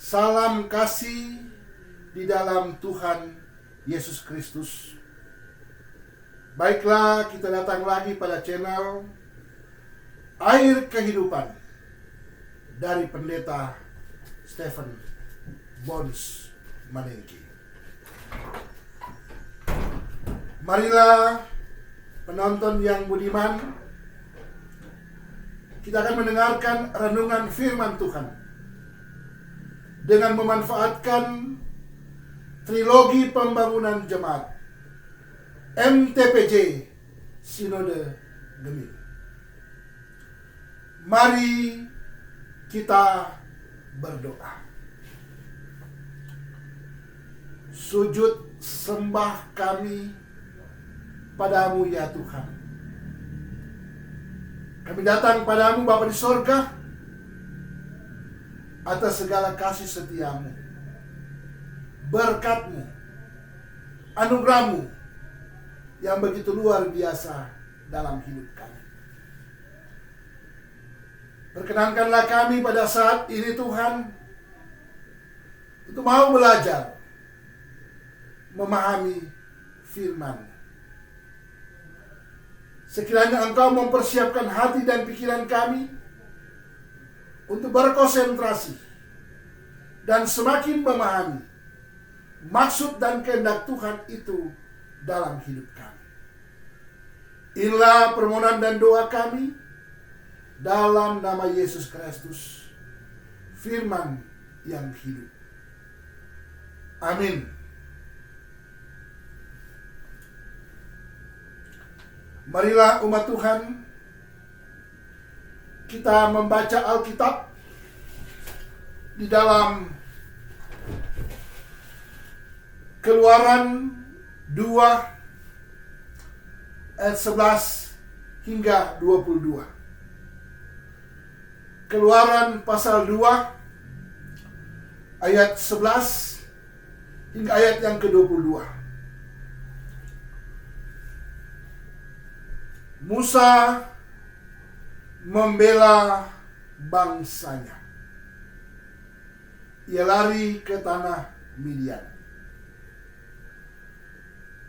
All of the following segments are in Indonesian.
Salam kasih di dalam Tuhan Yesus Kristus. Baiklah, kita datang lagi pada channel Air Kehidupan dari Pendeta Stephen Bons Manengki. Marilah penonton yang budiman, kita akan mendengarkan renungan firman Tuhan dengan memanfaatkan trilogi pembangunan jemaat MTPJ Sinode Gemini. Mari kita berdoa. Sujud sembah kami padamu ya Tuhan. Kami datang padamu Bapa di sorga atas segala kasih setiamu, berkat-Mu, anugerah-Mu yang begitu luar biasa dalam hidup kami. Perkenankanlah kami pada saat ini Tuhan untuk mau belajar memahami firman. Sekiranya Engkau mempersiapkan hati dan pikiran kami untuk berkonsentrasi dan semakin memahami maksud dan kehendak Tuhan itu dalam hidup kami. Inilah permohonan dan doa kami dalam nama Yesus Kristus, firman yang hidup. Amin. Marilah umat Tuhan, kita membaca Alkitab di dalam Keluaran 2 ayat 11 hingga 22. Keluaran pasal 2 ayat 11 hingga ayat yang ke-22. Musa membela bangsanya. Ia lari ke tanah Midian.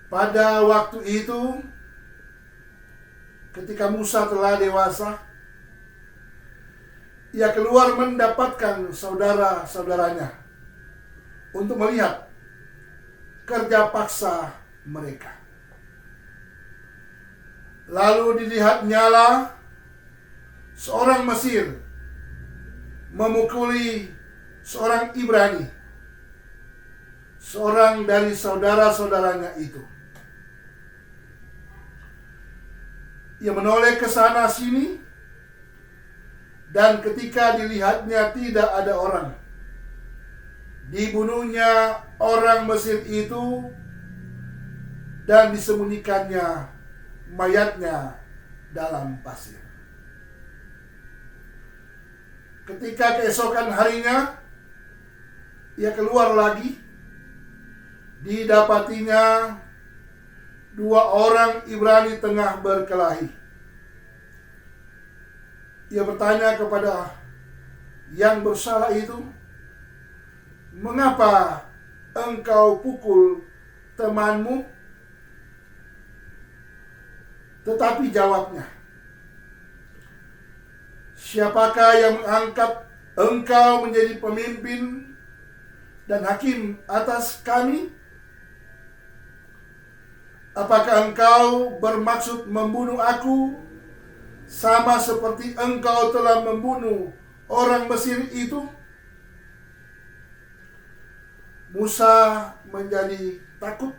Pada waktu itu, ketika Musa telah dewasa, ia keluar mendapatkan saudara-saudaranya untuk melihat kerja paksa mereka. Lalu dilihatnyalah seorang Mesir memukuli seorang Ibrani, seorang dari saudara-saudaranya itu. Ia menoleh ke sana sini, dan ketika dilihatnya tidak ada orang, dibunuhnya orang Mesir itu dan disembunyikannya mayatnya dalam pasir. Ketika keesokan harinya ia keluar lagi, didapatinya dua orang Ibrani tengah berkelahi. Ia bertanya kepada yang bersalah itu, "Mengapa engkau pukul temanmu?" Tetapi jawabnya, "Siapakah yang mengangkat engkau menjadi pemimpin dan hakim atas kami? Apakah engkau bermaksud membunuh aku sama seperti engkau telah membunuh orang Mesir itu?" Musa menjadi takut,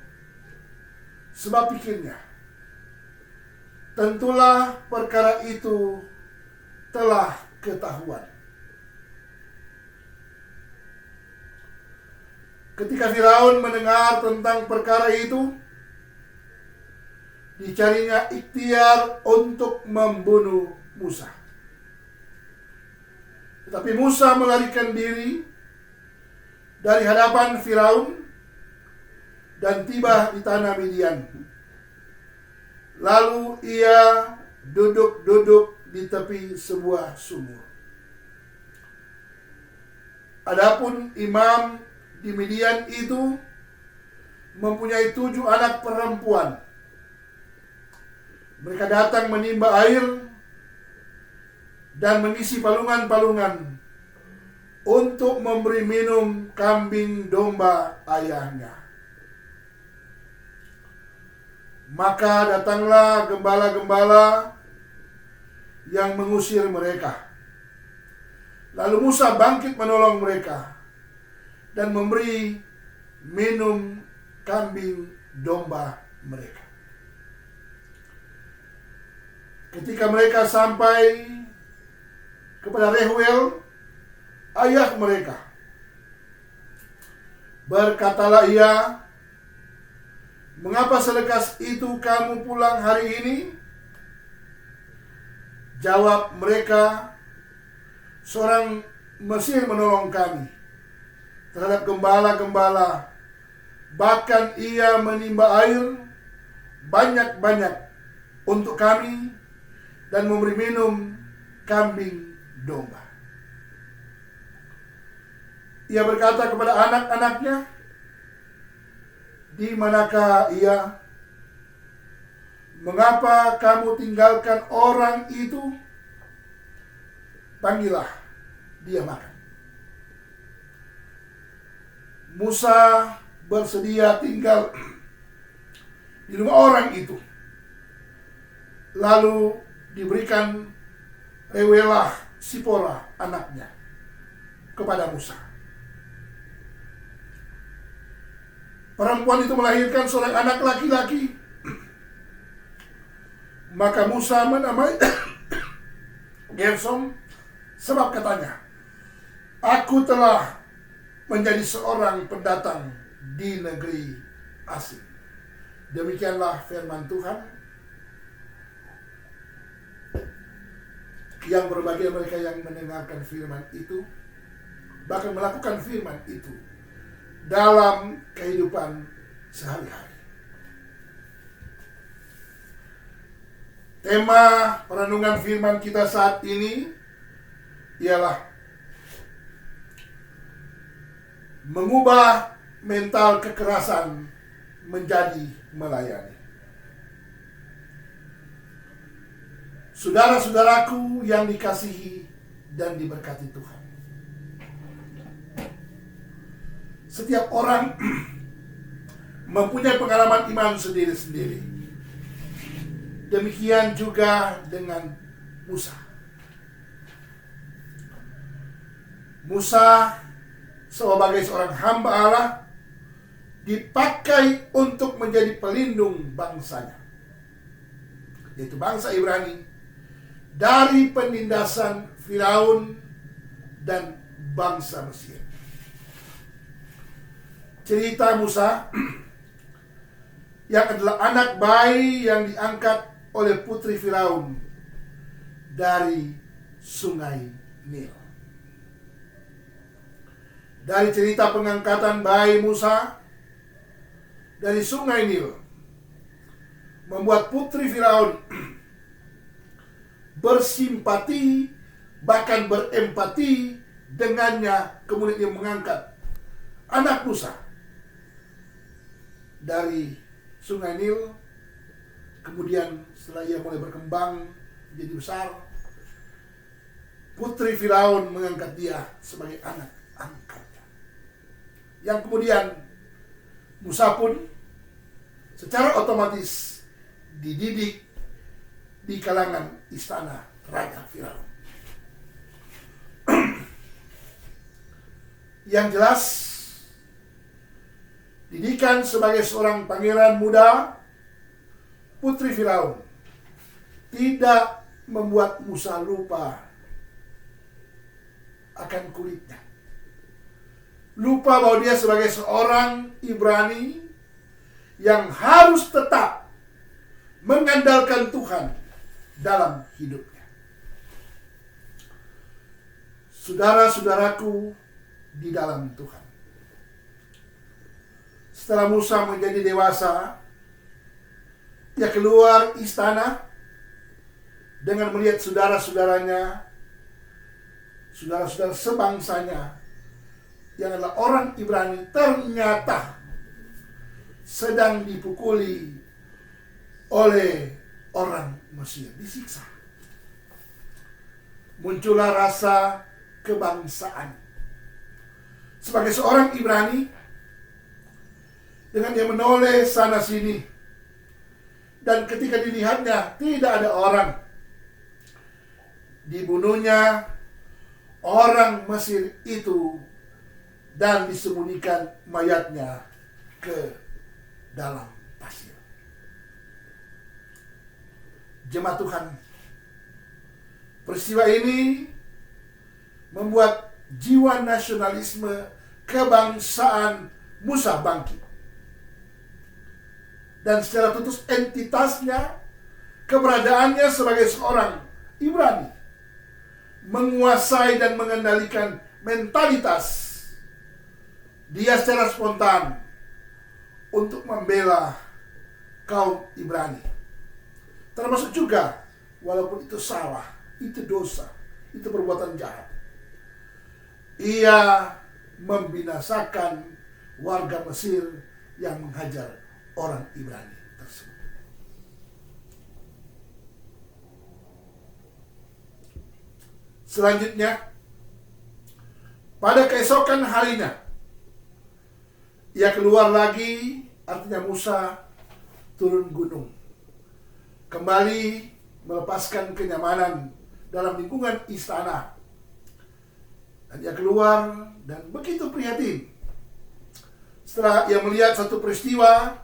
sebab pikirnya, tentulah perkara itu telah ketahuan. Ketika Firaun mendengar tentang perkara itu, dicarinya ikhtiar untuk membunuh Musa. Tetapi Musa melarikan diri dari hadapan Firaun dan tiba di tanah Midian. Lalu ia duduk-duduk di tepi sebuah sumur. Adapun imam di Midian itu mempunyai 7 anak perempuan. Mereka datang menimba air dan mengisi palungan-palungan untuk memberi minum kambing domba ayahnya. Maka datanglah gembala-gembala yang mengusir mereka. Lalu Musa bangkit menolong mereka dan memberi minum kambing domba mereka. Ketika mereka sampai kepada Reuel, ayah mereka, berkatalah ia, "Mengapa selekas itu kamu pulang hari ini?" Jawab mereka, "Seorang Mesir menolong kami terhadap gembala-gembala, bahkan ia menimba air banyak-banyak untuk kami dan memberi minum kambing domba." Ia berkata kepada anak-anaknya, "Di manakah ia? Mengapa kamu tinggalkan orang itu? Panggillah dia makan." Musa bersedia tinggal di rumah orang itu. Lalu diberikan Reuelah Sipora anaknya kepada Musa. Perempuan itu melahirkan seorang anak laki-laki. Maka Musa menamai Gersom, sebab katanya, "Aku telah menjadi seorang pendatang di negeri asing." Demikianlah firman Tuhan. Yang berbahagia mereka yang mendengarkan firman itu, bahkan melakukan firman itu dalam kehidupan sehari-hari. Tema perenungan firman kita saat ini ialah mengubah mental kekerasan menjadi melayani. Saudara-saudaraku yang dikasihi dan diberkati Tuhan, setiap orang mempunyai pengalaman iman sendiri-sendiri. Demikian juga dengan Musa. Musa sebagai seorang hamba Allah dipakai untuk menjadi pelindung bangsanya, yaitu bangsa Ibrani, dari penindasan Firaun dan bangsa Mesir. Cerita Musa yang adalah anak bayi yang diangkat oleh putri Firaun dari sungai Nil. Dari cerita pengangkatan bayi Musa dari sungai Nil membuat putri Firaun bersimpati, bahkan berempati dengannya. Kemudian dia mengangkat anak Musa dari sungai Nil. Kemudian setelah ia mulai berkembang menjadi besar, putri Firaun mengangkat dia sebagai anak angkatnya, yang kemudian Musa pun secara otomatis dididik di kalangan istana Raja Firaun. Yang jelas, didikan sebagai seorang pangeran muda, putri Firaun tidak membuat Musa lupa akan kulitnya. Lupa bahwa dia sebagai seorang Ibrani yang harus tetap mengandalkan Tuhan dalam hidupnya. Saudara-saudaraku di dalam Tuhan, setelah Musa menjadi dewasa, ia keluar istana dengan melihat saudara-saudaranya, saudara-saudara sebangsanya yang adalah orang Ibrani ternyata sedang dipukuli oleh orang Mesir, disiksa. Muncullah rasa kebangsaan. Sebagai seorang Ibrani, dengan dia menoleh sana sini, dan ketika dilihatnya tidak ada orang, dibunuhnya orang Mesir itu dan disembunyikan mayatnya ke dalam pasir. Jemaat Tuhan, peristiwa ini membuat jiwa nasionalisme kebangsaan Musa bangkit. Dan secara tutus entitasnya, keberadaannya sebagai seorang Ibrani menguasai dan mengendalikan mentalitas dia secara spontan untuk membela kaum Ibrani. Termasuk juga, walaupun itu salah, itu dosa, itu perbuatan jahat, ia membinasakan warga Mesir yang menghajar orang Ibrani tersebut. Selanjutnya, pada keesokan harinya, ia keluar lagi, artinya Musa turun gunung, kembali melepaskan kenyamanan dalam lingkungan istana. Dan ia keluar dan begitu prihatin setelah ia melihat satu peristiwa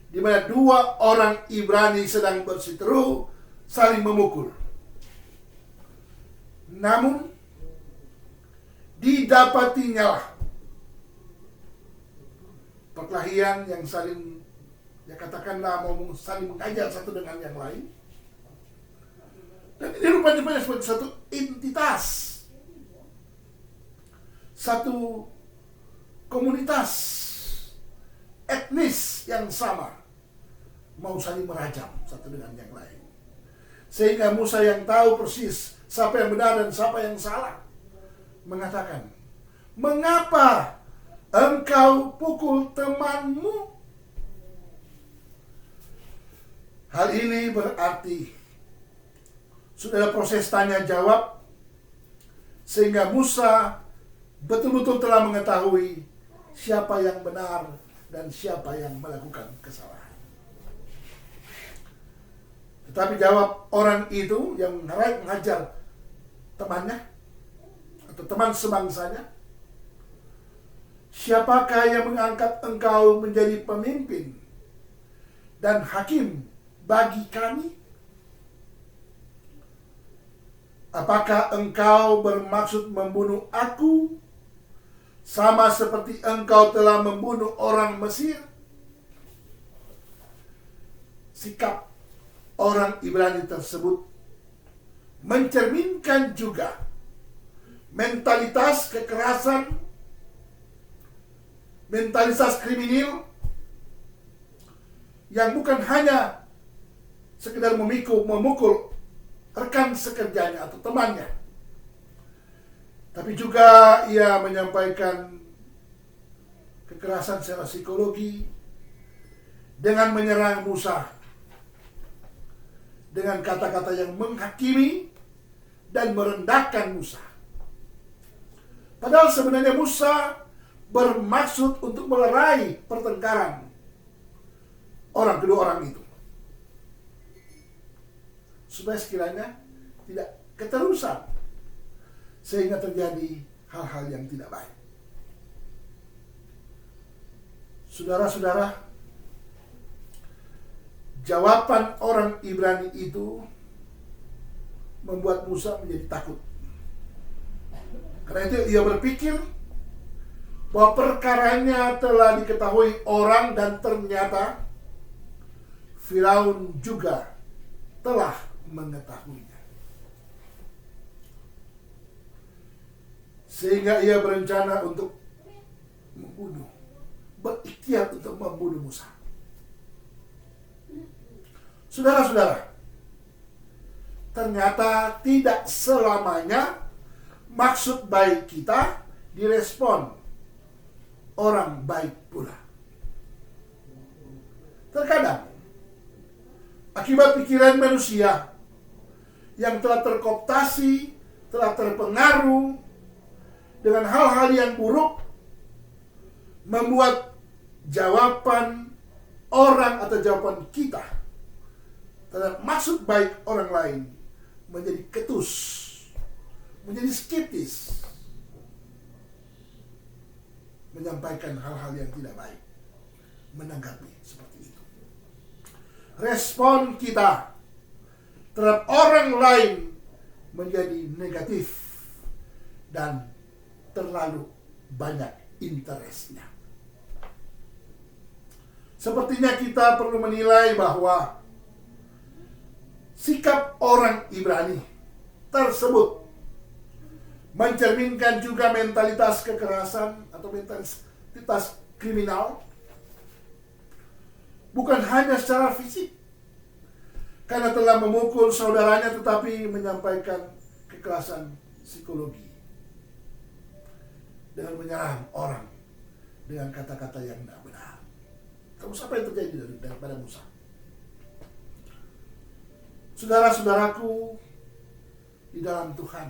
di mana dua orang Ibrani sedang berseteru saling memukul. Namun didapatinya perkelahian yang saling, ya katakanlah mau saling mengajar satu dengan yang lain. Dan ini rupanya sebagai satu entitas, satu komunitas etnis yang sama mau saling merajam satu dengan yang lain. Sehingga Musa yang tahu persis siapa yang benar dan siapa yang salah mengatakan, "Mengapa engkau pukul temanmu?" Hal ini berarti sudah ada proses tanya jawab, sehingga Musa betul-betul telah mengetahui siapa yang benar dan siapa yang melakukan kesalahan. Tetapi jawab orang itu yang menghajar temannya atau teman sebangsanya, "Siapakah yang mengangkat engkau menjadi pemimpin dan hakim bagi kami? Apakah engkau bermaksud membunuh aku sama seperti engkau telah membunuh orang Mesir?" Sikap orang Ibrani tersebut mencerminkan juga mentalitas kekerasan, mentalitas kriminal yang bukan hanya sekedar memukul rekan sekerjanya atau temannya, tapi juga ia menyampaikan kekerasan secara psikologi dengan menyerang Musa dengan kata-kata yang menghakimi dan merendahkan Musa. Padahal sebenarnya Musa bermaksud untuk melerai pertengkaran kedua orang itu, supaya sekiranya tidak keterusan sehingga terjadi hal-hal yang tidak baik. Saudara-saudara, jawaban orang Ibrani itu membuat Musa menjadi takut. Karena itu ia berpikir bahwa perkaranya telah diketahui orang dan ternyata Firaun juga telah mengetahuinya. Sehingga ia berencana untuk berikhtiar untuk membunuh Musa. Saudara-saudara, ternyata tidak selamanya maksud baik kita direspon orang baik pula. Terkadang akibat pikiran manusia yang telah terkooptasi, telah terpengaruh dengan hal-hal yang buruk, membuat jawaban orang atau jawaban kita terhadap maksud baik orang lain menjadi ketus, menjadi skeptis, menyampaikan hal-hal yang tidak baik, menanggapi seperti itu. Respon kita terhadap orang lain menjadi negatif dan terlalu banyak interestnya. Sepertinya kita perlu menilai bahwa sikap orang Ibrani tersebut mencerminkan juga mentalitas kekerasan atau mentalitas kriminal, bukan hanya secara fisik, karena telah memukul saudaranya, tetapi menyampaikan kekerasan psikologi dengan menyerang orang dengan kata-kata yang tidak benar. Terus apa yang terjadi daripada Musa? Saudara-saudaraku di dalam Tuhan,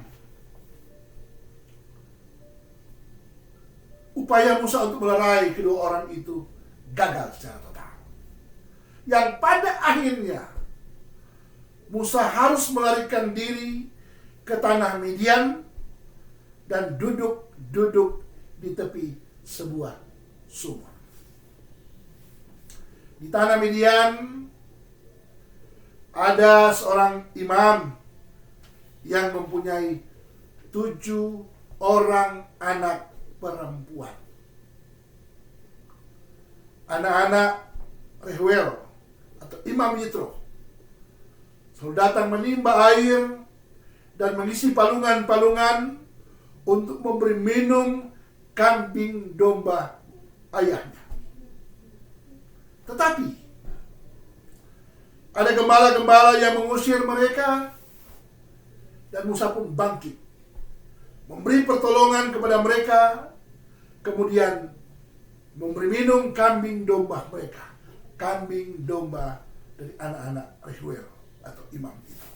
upaya Musa untuk melerai kedua orang itu gagal secara total. Yang pada akhirnya Musa harus melarikan diri ke tanah Midian dan duduk di tepi sebuah sumur. Di tanah Midian ada seorang imam yang mempunyai 7 orang anak perempuan. Anak-anak Reuel atau Imam Yitro selalu datang menimba air dan mengisi palungan-palungan untuk memberi minum kambing domba ayahnya. Tetapi ada gembala-gembala yang mengusir mereka, dan Musa pun bangkit, memberi pertolongan kepada mereka, kemudian memberi minum kambing domba mereka, kambing domba dari anak-anak Reuel atau imam itu.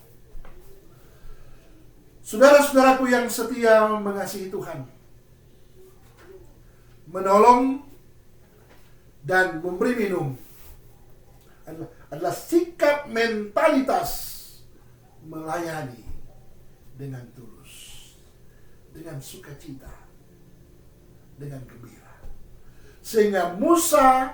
Saudara-saudaraku yang setia mengasihi Tuhan, menolong dan memberi minum adalah sikap mentalitas melayani dengan tulus, dengan sukacita, dengan gembira, sehingga Musa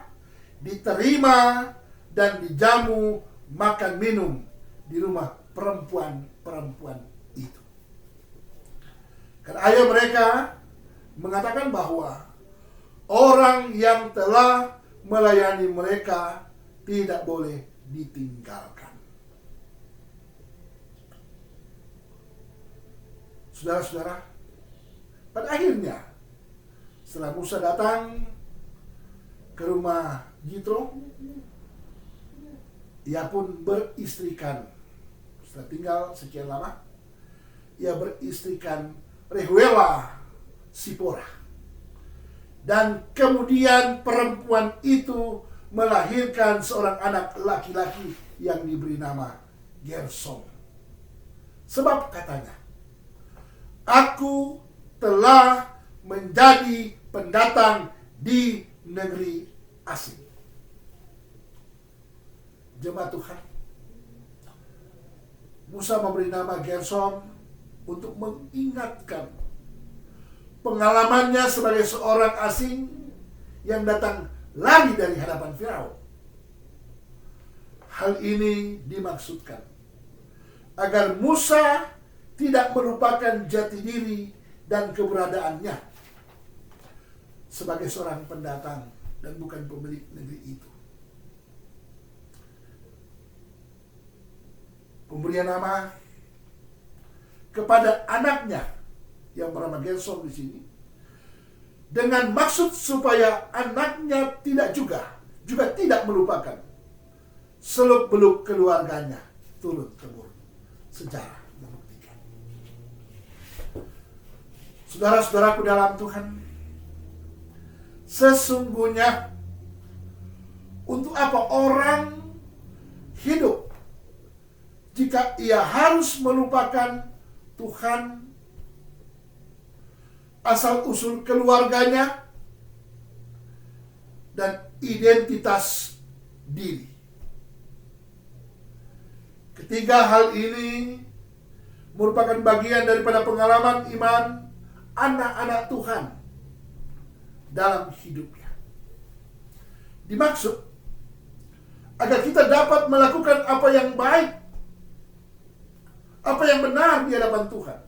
diterima dan dijamu makan minum di rumah perempuan-perempuan itu. Karena ayah mereka mengatakan bahwa orang yang telah melayani mereka tidak boleh ditinggalkan. Saudara-saudara, pada akhirnya setelah Musa datang ke rumah Yitro, ia pun beristrikan. Setelah tinggal sekian lama, ia beristrikan Rehuela Sipora. Dan kemudian perempuan itu melahirkan seorang anak laki-laki yang diberi nama Gersom. Sebab katanya, aku telah menjadi pendatang di negeri asing. Jemaat Tuhan, Musa memberi nama Gersom untuk mengingatkan pengalamannya sebagai seorang asing yang datang lari dari hadapan Firaun. Hal ini dimaksudkan agar Musa tidak melupakan jati diri dan keberadaannya sebagai seorang pendatang dan bukan pemilik negeri itu. Pemberian nama kepada anaknya yang bernama Gersom di sini dengan maksud supaya anaknya juga tidak melupakan seluk-beluk keluarganya turun-temurun. Sejarah membuktikan. Saudara-saudaraku dalam Tuhan, Sesungguhnya, untuk apa orang hidup jika ia harus melupakan Tuhan, asal-usul keluarganya, dan identitas diri. Ketiga hal ini merupakan bagian daripada pengalaman iman anak-anak Tuhan dalam hidupnya. Dimaksud agar kita dapat melakukan apa yang baik, apa yang benar di hadapan Tuhan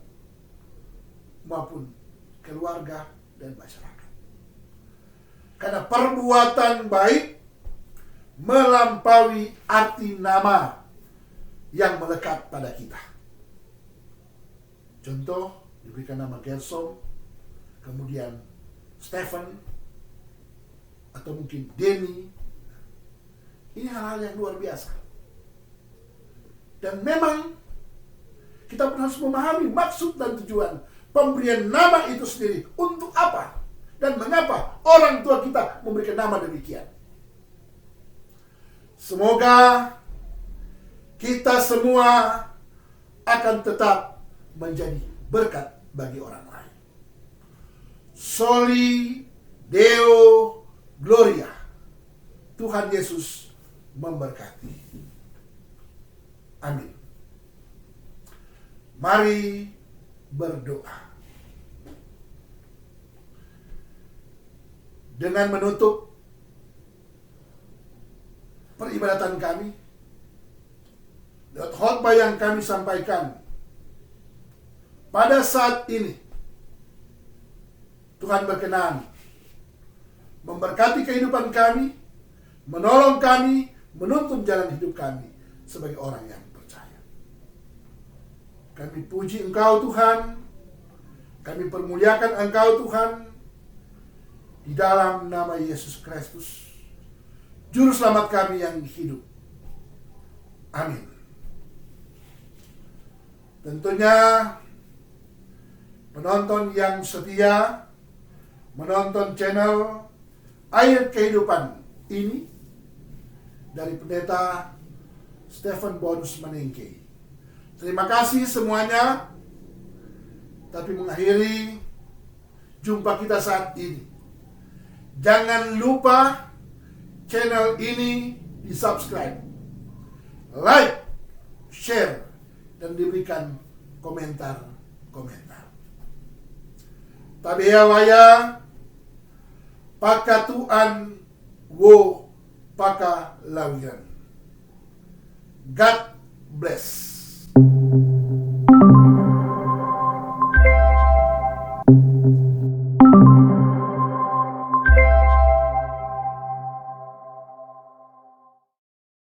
maupun keluarga dan masyarakat. Karena perbuatan baik melampaui arti nama yang melekat pada kita. Contoh, diberikan nama Gerson, kemudian Stephen, atau mungkin Denny. Ini hal-hal yang luar biasa. Dan memang kita pun harus memahami maksud dan tujuan pemberian nama itu sendiri. Untuk apa dan mengapa orang tua kita memberikan nama demikian. Semoga kita semua akan tetap menjadi berkat bagi orang lain. Soli Deo Gloria. Tuhan Yesus memberkati. Amin. Mari berdoa. Dengan menutup peribadatan kami, lewat khotbah yang kami sampaikan pada saat ini, Tuhan berkenan memberkati kehidupan kami, menolong kami, menuntun jalan hidup kami sebagai orang yang percaya. Kami puji Engkau Tuhan, kami permuliakan Engkau Tuhan, di dalam nama Yesus Kristus, Juru Selamat kami yang hidup. Amin. Tentunya penonton yang setia menonton channel Air Kehidupan ini dari Pendeta Stephen Bonus Manengke. Terima kasih semuanya. Tapi mengakhiri jumpa kita saat ini, jangan lupa channel ini di-subscribe, like, share, dan diberikan komentar-komentar. Tabea waya pakatuan wo pakalawiran. God bless.